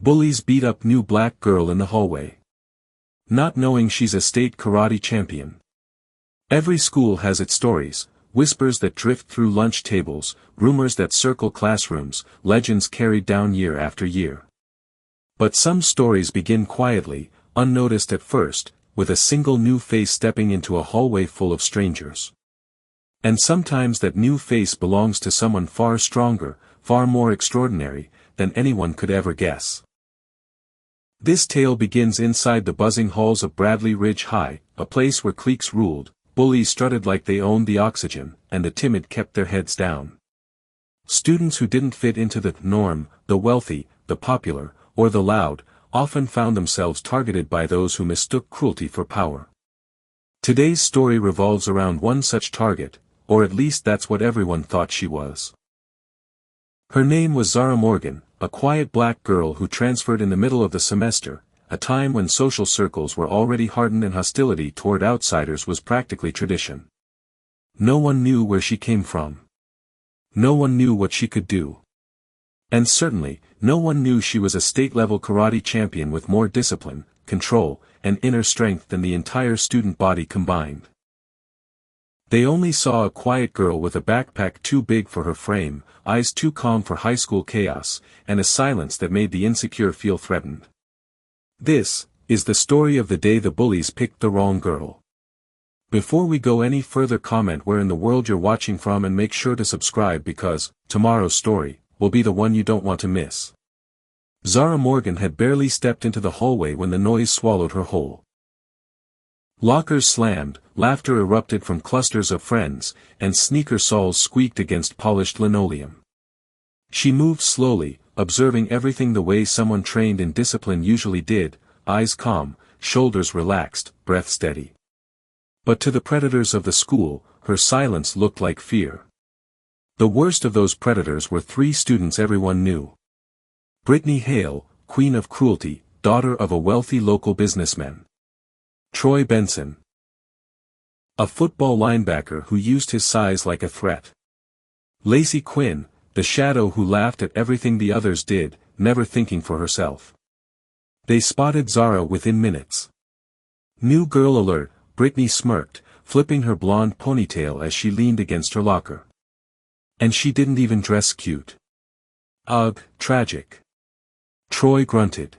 Bullies beat up new black girl in the hallway. Not knowing she's a state karate champion. Every school has its stories, whispers that drift through lunch tables, rumors that circle classrooms, legends carried down year after year. But some stories begin quietly, unnoticed at first, with a single new face stepping into a hallway full of strangers. And sometimes that new face belongs to someone far stronger, far more extraordinary, than anyone could ever guess. This tale begins inside the buzzing halls of Bradley Ridge High, a place where cliques ruled, bullies strutted like they owned the oxygen, and the timid kept their heads down. Students who didn't fit into the norm, the wealthy, the popular, or the loud, often found themselves targeted by those who mistook cruelty for power. Today's story revolves around one such target, or at least that's what everyone thought she was. Her name was Zara Morgan, a quiet black girl who transferred in the middle of the semester, a time when social circles were already hardened and hostility toward outsiders was practically tradition. No one knew where she came from. No one knew what she could do. And certainly, no one knew she was a state-level karate champion with more discipline, control, and inner strength than the entire student body combined. They only saw a quiet girl with a backpack too big for her frame, eyes too calm for high school chaos, and a silence that made the insecure feel threatened. This is the story of the day the bullies picked the wrong girl. Before we go any further, comment where in the world you're watching from and make sure to subscribe because tomorrow's story will be the one you don't want to miss. Zara Morgan had barely stepped into the hallway when the noise swallowed her whole. Lockers slammed, laughter erupted from clusters of friends, and sneaker soles squeaked against polished linoleum. She moved slowly, observing everything the way someone trained in discipline usually did, eyes calm, shoulders relaxed, breath steady. But to the predators of the school, her silence looked like fear. The worst of those predators were three students everyone knew. Brittany Hale, queen of cruelty, daughter of a wealthy local businessman. Troy Benson, a football linebacker who used his size like a threat. Lacey Quinn, the shadow who laughed at everything the others did, never thinking for herself. They spotted Zara within minutes. New girl alert, Brittany smirked, flipping her blonde ponytail as she leaned against her locker. And she didn't even dress cute. Ugh, tragic. Troy grunted.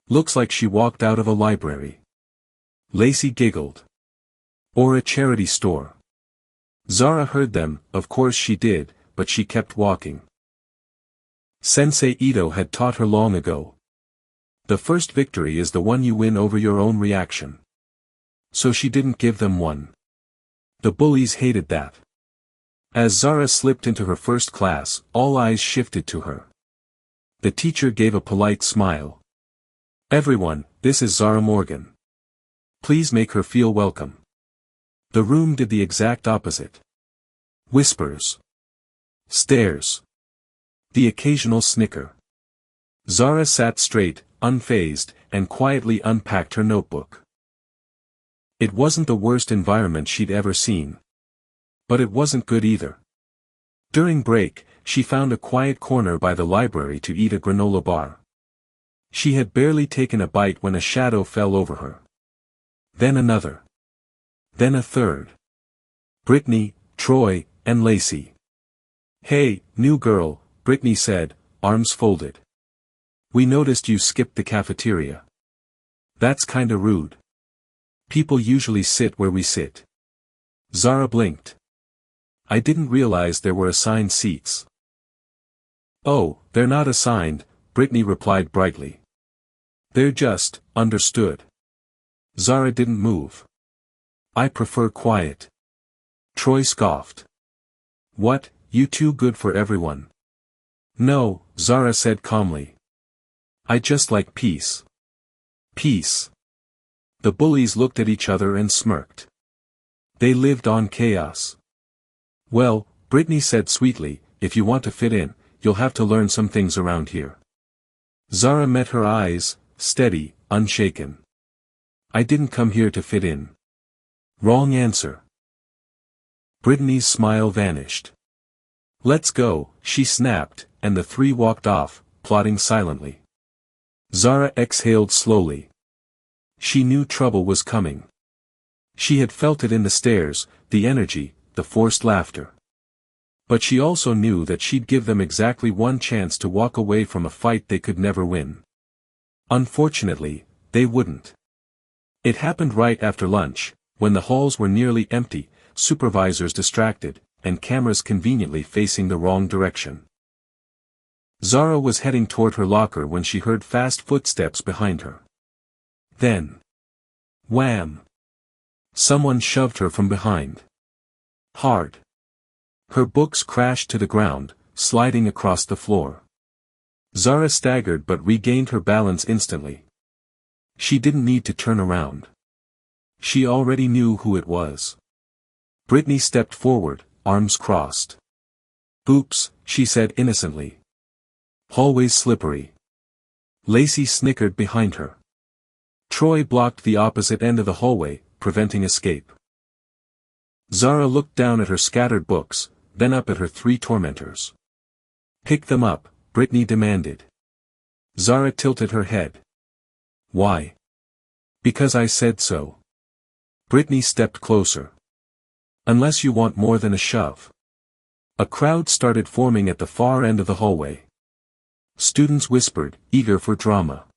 Looks like she walked out of a library. Lacey giggled. Or a charity store. Zara heard them, of course she did, but she kept walking. Sensei Ito had taught her long ago. The first victory is the one you win over your own reaction. So she didn't give them one. The bullies hated that. As Zara slipped into her first class, all eyes shifted to her. The teacher gave a polite smile. Everyone, this is Zara Morgan. Please make her feel welcome. The room did the exact opposite. Whispers. Stares. The occasional snicker. Zara sat straight, unfazed, and quietly unpacked her notebook. It wasn't the worst environment she'd ever seen. But it wasn't good either. During break, she found a quiet corner by the library to eat a granola bar. She had barely taken a bite when a shadow fell over her. Then another. Then a third. Brittany, Troy, and Lacey. Hey, new girl, Brittany said, arms folded. We noticed you skipped the cafeteria. That's kinda rude. People usually sit where we sit. Zara blinked. I didn't realize there were assigned seats. Oh, they're not assigned, Brittany replied brightly. They're just, understood. Zara didn't move. I prefer quiet. Troy scoffed. What, you too good for everyone? No, Zara said calmly. I just like peace. Peace. The bullies looked at each other and smirked. They lived on chaos. Well, Brittany said sweetly, if you want to fit in, you'll have to learn some things around here. Zara met her eyes, steady, unshaken. I didn't come here to fit in. Wrong answer. Brittany's smile vanished. Let's go, she snapped, and the three walked off, plodding silently. Zara exhaled slowly. She knew trouble was coming. She had felt it in the stares, the energy, the forced laughter. But she also knew that she'd give them exactly one chance to walk away from a fight they could never win. Unfortunately, they wouldn't. It happened right after lunch, when the halls were nearly empty, supervisors distracted, and cameras conveniently facing the wrong direction. Zara was heading toward her locker when she heard fast footsteps behind her. Then, wham! Someone shoved her from behind. Hard. Her books crashed to the ground, sliding across the floor. Zara staggered but regained her balance instantly. She didn't need to turn around. She already knew who it was. Brittany stepped forward, arms crossed. "Oops," she said innocently. "Hallway's slippery." Lacey snickered behind her. Troy blocked the opposite end of the hallway, preventing escape. Zara looked down at her scattered books, then up at her three tormentors. "Pick them up," Brittany demanded. Zara tilted her head. "Why?" "Because I said so." Brittany stepped closer. "Unless you want more than a shove." A crowd started forming at the far end of the hallway. Students whispered, eager for drama.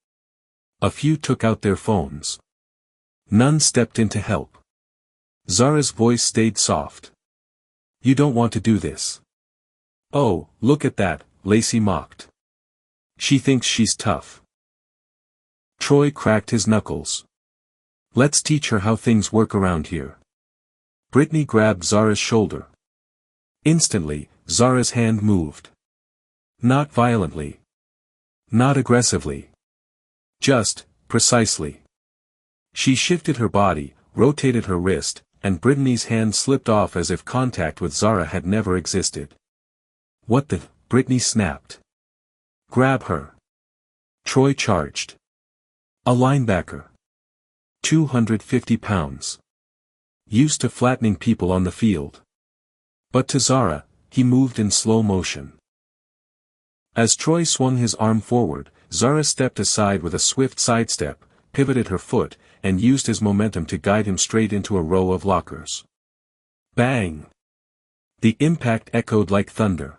A few took out their phones. None stepped in to help. Zara's voice stayed soft. "You don't want to do this." "Oh, look at that," Lacey mocked. "She thinks she's tough." Troy cracked his knuckles. "Let's teach her how things work around here." Brittany grabbed Zara's shoulder. Instantly, Zara's hand moved. Not violently. Not aggressively. Just, precisely. She shifted her body, rotated her wrist, and Brittany's hand slipped off as if contact with Zara had never existed. "What the?" Brittany snapped. "Grab her." Troy charged. A linebacker. 250 pounds. Used to flattening people on the field. But to Zara, he moved in slow motion. As Troy swung his arm forward, Zara stepped aside with a swift sidestep, pivoted her foot, and used his momentum to guide him straight into a row of lockers. Bang! The impact echoed like thunder.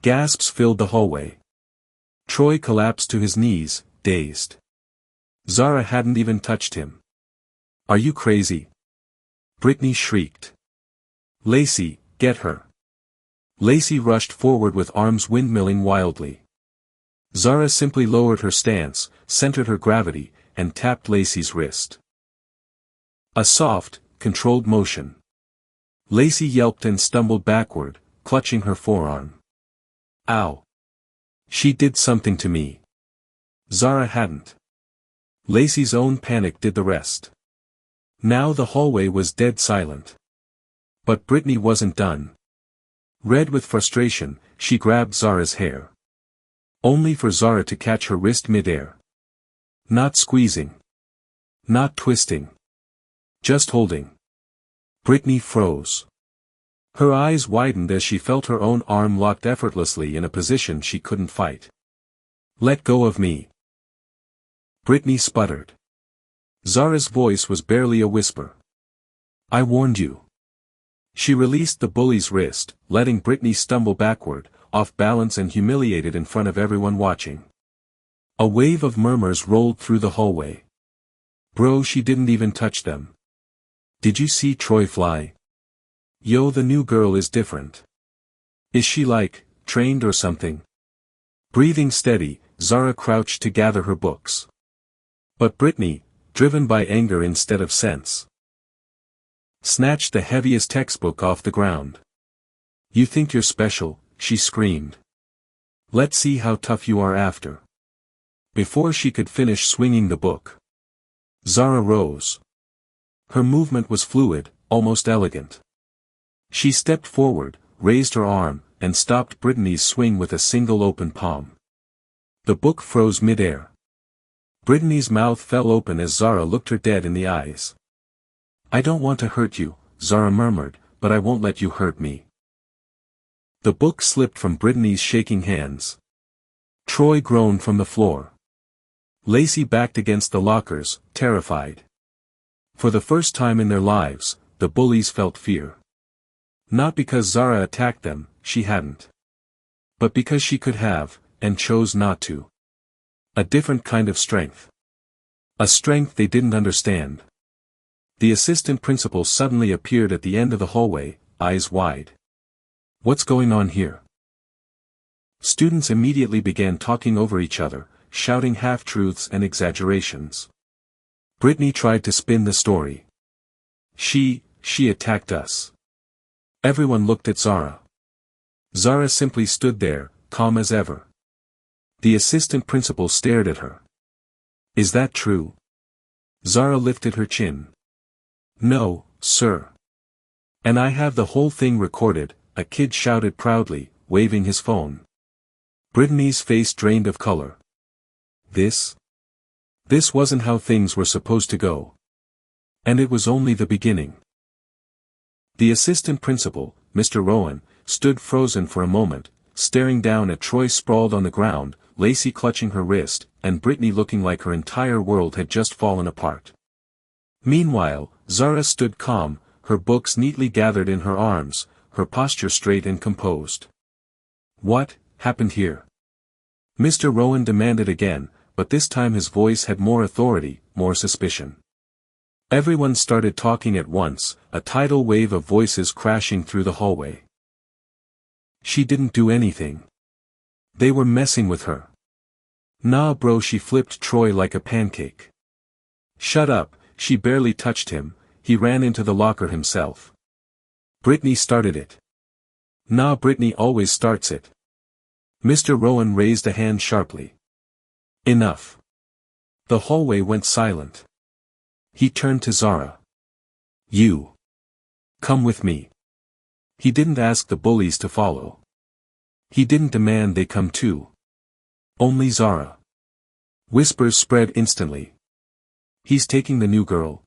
Gasps filled the hallway. Troy collapsed to his knees, dazed. Zara hadn't even touched him. "Are you crazy?" Brittany shrieked. "Lacey, get her." Lacey rushed forward with arms windmilling wildly. Zara simply lowered her stance, centered her gravity, and tapped Lacey's wrist. A soft, controlled motion. Lacey yelped and stumbled backward, clutching her forearm. "Ow! She did something to me." Zara hadn't. Lacey's own panic did the rest. Now the hallway was dead silent. But Brittany wasn't done. Red with frustration, she grabbed Zara's hair. Only for Zara to catch her wrist midair. Not squeezing. Not twisting. Just holding. Brittany froze. Her eyes widened as she felt her own arm locked effortlessly in a position she couldn't fight. "Let go of me." Brittany sputtered. Zara's voice was barely a whisper. "I warned you." She released the bully's wrist, letting Brittany stumble backward, off balance and humiliated in front of everyone watching. A wave of murmurs rolled through the hallway. "Bro, she didn't even touch them. Did you see Troy fly? Yo, the new girl is different. Is she like, trained or something?" Breathing steady, Zara crouched to gather her books. But Brittany, driven by anger instead of sense, snatched the heaviest textbook off the ground. "You think you're special," she screamed. "Let's see how tough you are after." Before she could finish swinging the book, Zara rose. Her movement was fluid, almost elegant. She stepped forward, raised her arm, and stopped Brittany's swing with a single open palm. The book froze midair. Brittany's mouth fell open as Zara looked her dead in the eyes. "I don't want to hurt you," Zara murmured, "but I won't let you hurt me." The book slipped from Brittany's shaking hands. Troy groaned from the floor. Lacey backed against the lockers, terrified. For the first time in their lives, the bullies felt fear. Not because Zara attacked them, she hadn't. But because she could have, and chose not to. A different kind of strength. A strength they didn't understand. The assistant principal suddenly appeared at the end of the hallway, eyes wide. What's going on here? Students immediately began talking over each other, shouting half-truths and exaggerations. Brittany tried to spin the story. She attacked us. Everyone looked at Zara. Zara simply stood there, calm as ever. The assistant principal stared at her. Is that true? Zara lifted her chin. No, sir. And I have the whole thing recorded, a kid shouted proudly, waving his phone. Brittany's face drained of color. This wasn't how things were supposed to go. And it was only the beginning. The assistant principal, Mr. Rowan, stood frozen for a moment, staring down at Troy sprawled on the ground, Lacey clutching her wrist, and Brittany looking like her entire world had just fallen apart. Meanwhile, Zara stood calm, her books neatly gathered in her arms, her posture straight and composed. What happened here? Mr. Rowan demanded again, but this time his voice had more authority, more suspicion. Everyone started talking at once, a tidal wave of voices crashing through the hallway. She didn't do anything. They were messing with her. Nah bro, she flipped Troy like a pancake. Shut up, she barely touched him, he ran into the locker himself. Brittany started it. Nah, Brittany always starts it. Mr. Rowan raised a hand sharply. Enough. The hallway went silent. He turned to Zara. You. Come with me. He didn't ask the bullies to follow. He didn't demand they come too. Only Zara. Whispers spread instantly. He's taking the new girl.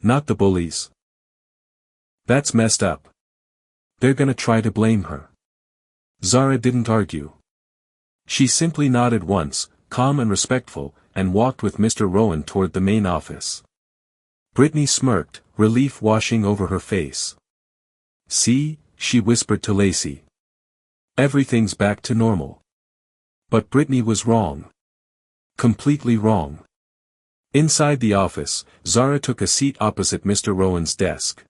Not the bullies. That's messed up. They're gonna try to blame her. Zara didn't argue. She simply nodded once, calm and respectful, and walked with Mr. Rowan toward the main office. Brittany smirked, relief washing over her face. See, she whispered to Lacey. Everything's back to normal. But Brittany was wrong. Completely wrong. Inside the office, Zara took a seat opposite Mr. Rowan's desk.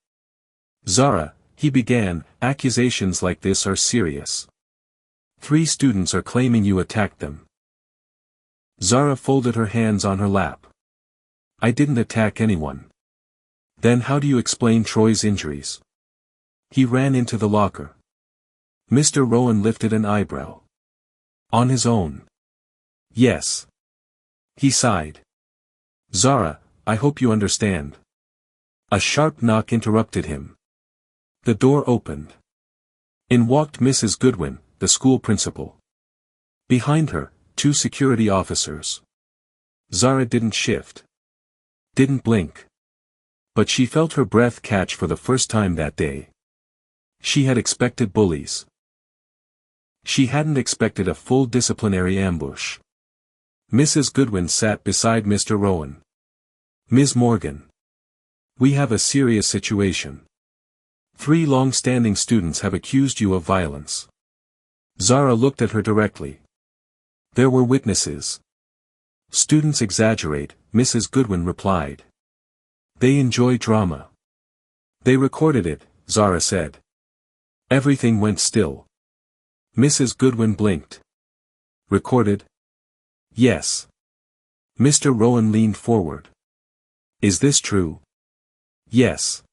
Zara, he began, accusations like this are serious. 3 students are claiming you attacked them. Zara folded her hands on her lap. I didn't attack anyone. Then how do you explain Troy's injuries? He ran into the locker. Mr. Rowan lifted an eyebrow. On his own. Yes. He sighed. Zara, I hope you understand. A sharp knock interrupted him. The door opened. In walked Mrs. Goodwin, the school principal. Behind her, 2 security officers. Zara didn't shift. Didn't blink. But she felt her breath catch for the first time that day. She had expected bullies. She hadn't expected a full disciplinary ambush. Mrs. Goodwin sat beside Mr. Rowan. Ms. Morgan. We have a serious situation. 3 long-standing students have accused you of violence. Zara looked at her directly. There were witnesses. Students exaggerate, Mrs. Goodwin replied. They enjoy drama. They recorded it, Zara said. Everything went still. Mrs. Goodwin blinked. Recorded? Yes. Mr. Rowan leaned forward. Is this true? Yes.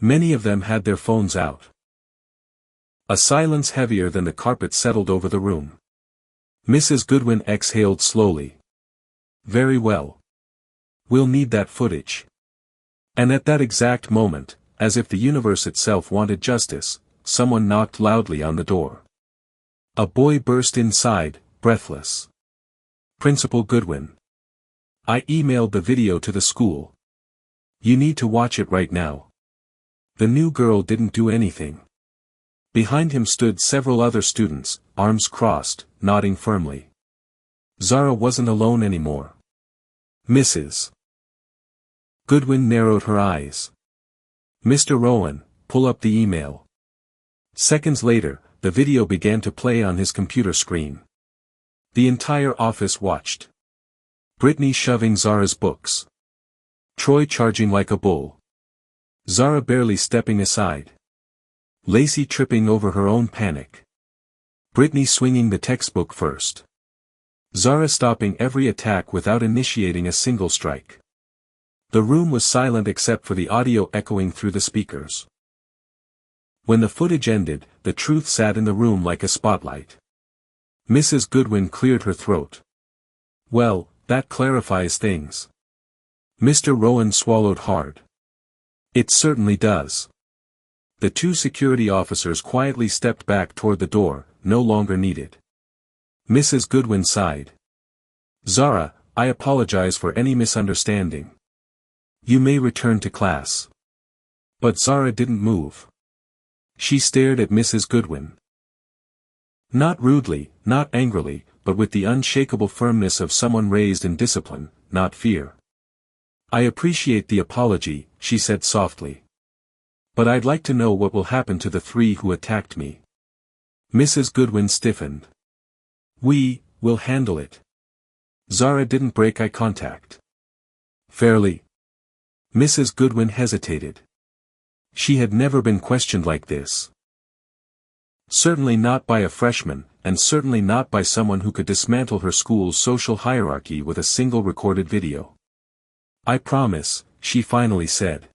Many of them had their phones out. A silence heavier than the carpet settled over the room. Mrs. Goodwin exhaled slowly. Very well. We'll need that footage. And at that exact moment, as if the universe itself wanted justice, someone knocked loudly on the door. A boy burst inside, breathless. Principal Goodwin. I emailed the video to the school. You need to watch it right now. The new girl didn't do anything. Behind him stood several other students, arms crossed, nodding firmly. Zara wasn't alone anymore. Mrs. Goodwin narrowed her eyes. Mr. Rowan, pull up the email. Seconds later, the video began to play on his computer screen. The entire office watched. Brittany shoving Zara's books. Troy charging like a bull. Zara barely stepping aside. Lacey tripping over her own panic. Brittany swinging the textbook first. Zara stopping every attack without initiating a single strike. The room was silent except for the audio echoing through the speakers. When the footage ended, the truth sat in the room like a spotlight. Mrs. Goodwin cleared her throat. Well, that clarifies things. Mr. Rowan swallowed hard. It certainly does. The two security officers quietly stepped back toward the door, no longer needed. Mrs. Goodwin sighed. Zara, I apologize for any misunderstanding. You may return to class. But Zara didn't move. She stared at Mrs. Goodwin. Not rudely, not angrily, but with the unshakable firmness of someone raised in discipline, not fear. I appreciate the apology, she said softly. But I'd like to know what will happen to the three who attacked me. Mrs. Goodwin stiffened. We'll handle it. Zara didn't break eye contact. Fairly. Mrs. Goodwin hesitated. She had never been questioned like this. Certainly not by a freshman, and certainly not by someone who could dismantle her school's social hierarchy with a single recorded video. I promise, she finally said.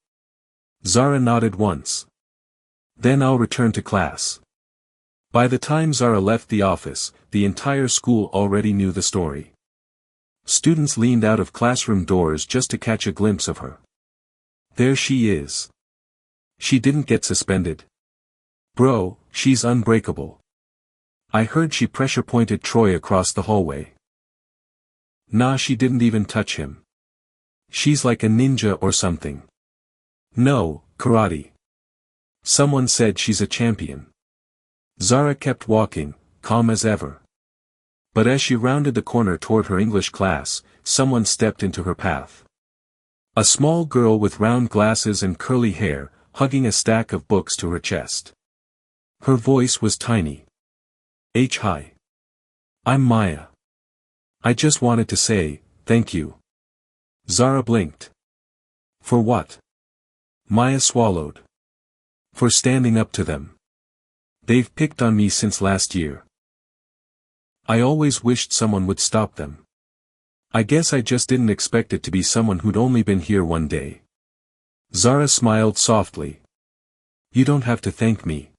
Zara nodded once. Then I'll return to class. By the time Zara left the office, the entire school already knew the story. Students leaned out of classroom doors just to catch a glimpse of her. There she is. She didn't get suspended. Bro, she's unbreakable. I heard she pressure-pointed Troy across the hallway. Nah, she didn't even touch him. She's like a ninja or something. No, karate. Someone said she's a champion. Zara kept walking, calm as ever. But as she rounded the corner toward her English class, someone stepped into her path. A small girl with round glasses and curly hair, hugging a stack of books to her chest. Her voice was tiny. Hi. I'm Maya. I just wanted to say, thank you. Zara blinked. For what? Maya swallowed. For standing up to them. They've picked on me since last year. I always wished someone would stop them. I guess I just didn't expect it to be someone who'd only been here one day. Zara smiled softly. You don't have to thank me.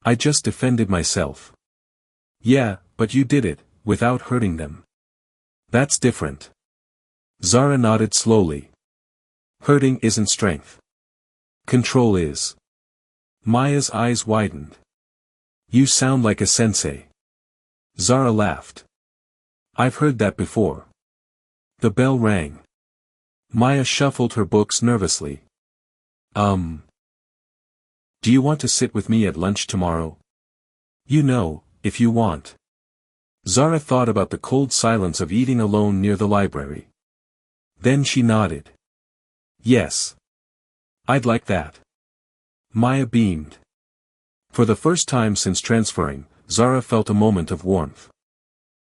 I just defended myself. Yeah, but you did it, without hurting them. That's different. Zara nodded slowly. Hurting isn't strength. Control is. Maya's eyes widened. You sound like a sensei. Zara laughed. I've heard that before. The bell rang. Maya shuffled her books nervously. Do you want to sit with me at lunch tomorrow? You know, if you want. Zara thought about the cold silence of eating alone near the library. Then she nodded. Yes. I'd like that. Maya beamed. For the first time since transferring, Zara felt a moment of warmth.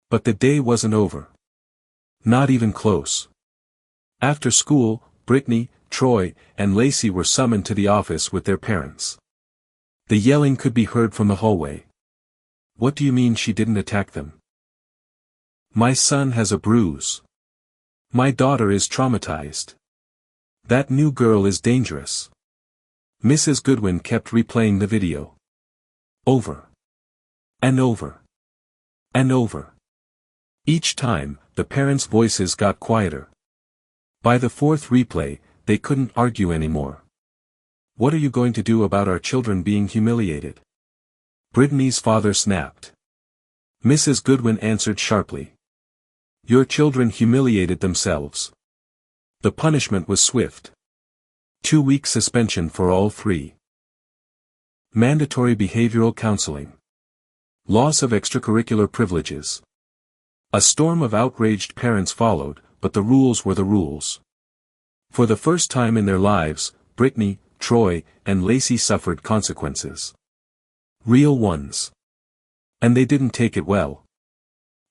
But the day wasn't over. Not even close. After school, Brittany, Troy, and Lacey were summoned to the office with their parents. The yelling could be heard from the hallway. What do you mean she didn't attack them? My son has a bruise. My daughter is traumatized. That new girl is dangerous. Mrs. Goodwin kept replaying the video. Over. And over. And over. Each time, the parents' voices got quieter. By the fourth replay, they couldn't argue anymore. What are you going to do about our children being humiliated? Brittany's father snapped. Mrs. Goodwin answered sharply. Your children humiliated themselves. The punishment was swift. 2-week suspension for all three. Mandatory behavioral counseling. Loss of extracurricular privileges. A storm of outraged parents followed, but the rules were the rules. For the first time in their lives, Brittany, Troy, and Lacey suffered consequences. Real ones. And they didn't take it well.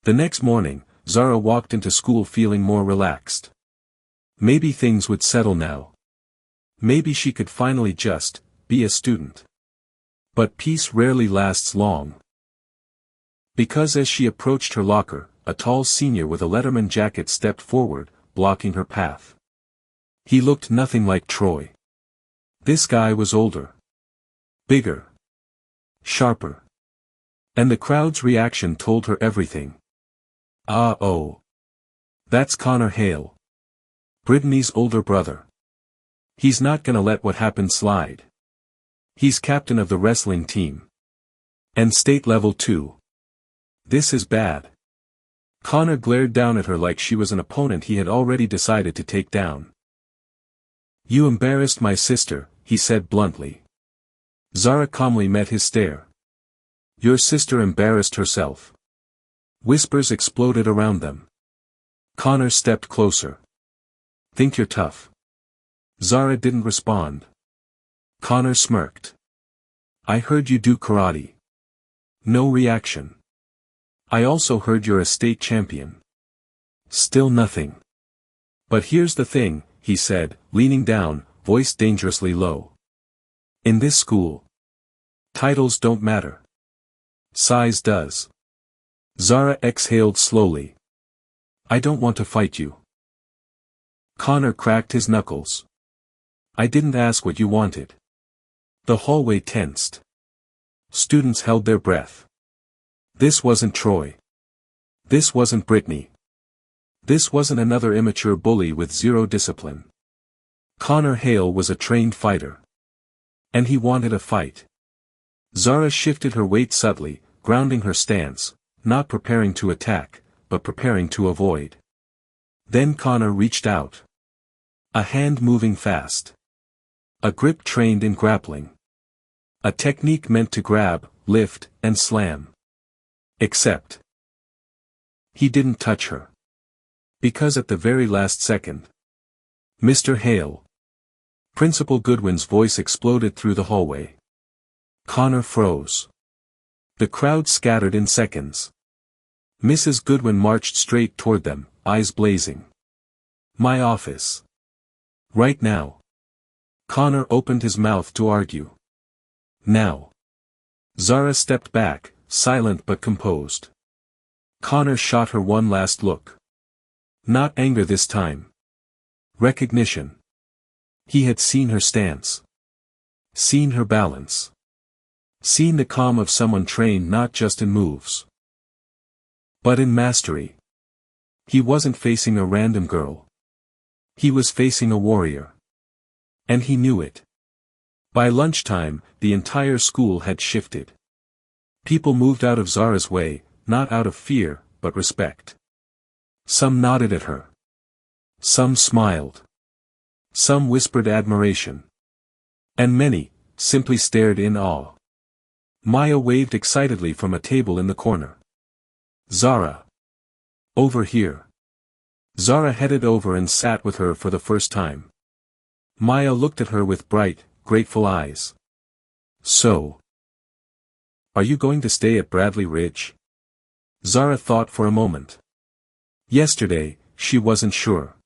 The next morning, Zara walked into school feeling more relaxed. Maybe things would settle now. Maybe she could finally just be a student. But peace rarely lasts long. Because as she approached her locker, a tall senior with a Letterman jacket stepped forward, blocking her path. He looked nothing like Troy. This guy was older. Bigger. Sharper. And the crowd's reaction told her everything. Oh. That's Connor Hale. Brittany's older brother. He's not gonna let what happened slide. He's captain of the wrestling team. And state level too. This is bad. Connor glared down at her like she was an opponent he had already decided to take down. You embarrassed my sister, he said bluntly. Zara calmly met his stare. Your sister embarrassed herself. Whispers exploded around them. Connor stepped closer. Think you're tough? Zara didn't respond. Connor smirked. I heard you do karate. No reaction. I also heard you're a state champion. Still nothing. But here's the thing, he said, leaning down, voice dangerously low. In this school, titles don't matter. Size does. Zara exhaled slowly. I don't want to fight you. Connor cracked his knuckles. I didn't ask what you wanted. The hallway tensed. Students held their breath. This wasn't Troy. This wasn't Brittany. This wasn't another immature bully with zero discipline. Connor Hale was a trained fighter. And he wanted a fight. Zara shifted her weight subtly, grounding her stance, not preparing to attack, but preparing to avoid. Then Connor reached out. A hand moving fast. A grip trained in grappling. A technique meant to grab, lift, and slam. Except he didn't touch her. Because at the very last second, Mr. Hale. Principal Goodwin's voice exploded through the hallway. Connor froze. The crowd scattered in seconds. Mrs. Goodwin marched straight toward them, eyes blazing. My office. Right now. Connor opened his mouth to argue. Now. Zara stepped back, silent but composed. Connor shot her one last look. Not anger this time. Recognition. He had seen her stance. Seen her balance. Seen the calm of someone trained not just in moves, but in mastery. He wasn't facing a random girl. He was facing a warrior. And he knew it. By lunchtime, the entire school had shifted. People moved out of Zara's way, not out of fear, but respect. Some nodded at her. Some smiled. Some whispered admiration. And many, simply stared in awe. Maya waved excitedly from a table in the corner. Zara. Over here. Zara headed over and sat with her for the first time. Maya looked at her with bright, grateful eyes. So. Are you going to stay at Bradley Ridge? Zara thought for a moment. Yesterday, she wasn't sure.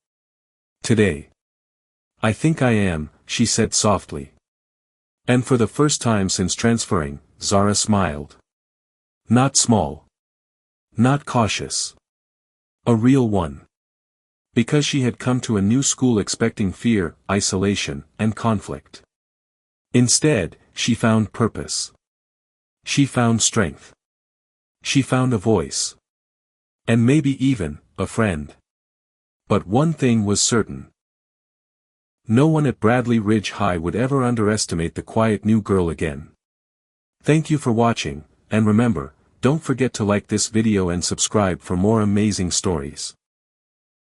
Today. I think I am, she said softly. And for the first time since transferring, Zara smiled. Not small. Not cautious. A real one. Because she had come to a new school expecting fear, isolation, and conflict. Instead, she found purpose. She found strength. She found a voice. And maybe even, a friend. But one thing was certain. No one at Bradley Ridge High would ever underestimate the quiet new girl again. Thank you for watching, and remember, don't forget to like this video and subscribe for more amazing stories.